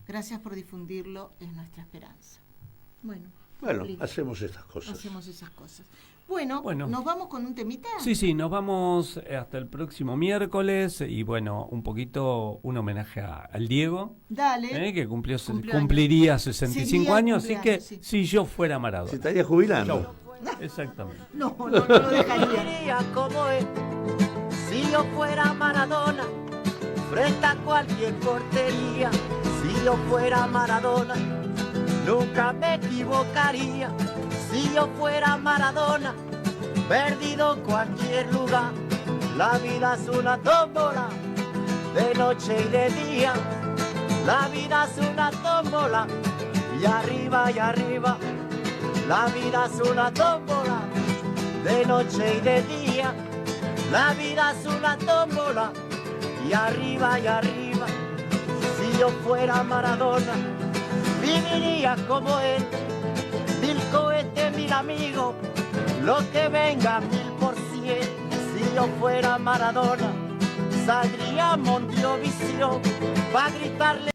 Gracias por difundirlo, es nuestra esperanza. Bueno, hacemos estas cosas. Bueno, ¿nos vamos con un temita? Sí, nos vamos hasta el próximo miércoles y bueno, un poquito un homenaje al Diego. Dale. Que cumpliría 65 años, así que sí. Si yo fuera Maradona. Se estaría jubilando. Exactamente. No lo dejaría. Diría como es, si yo fuera Maradona, frente a cualquier portería. Si yo fuera Maradona, nunca me equivocaría. Si yo fuera Maradona, perdido en cualquier lugar. La vida es una tómbola, de noche y de día. La vida es una tómbola, y arriba y arriba. La vida es una tómbola, de noche y de día. La vida es una tómbola, y arriba y arriba. Si yo fuera Maradona, viviría como él. 1000 cohetes, 1000 amigos, lo que venga 1000%. Si yo fuera Maradona, saldría a Mondovisión para gritarle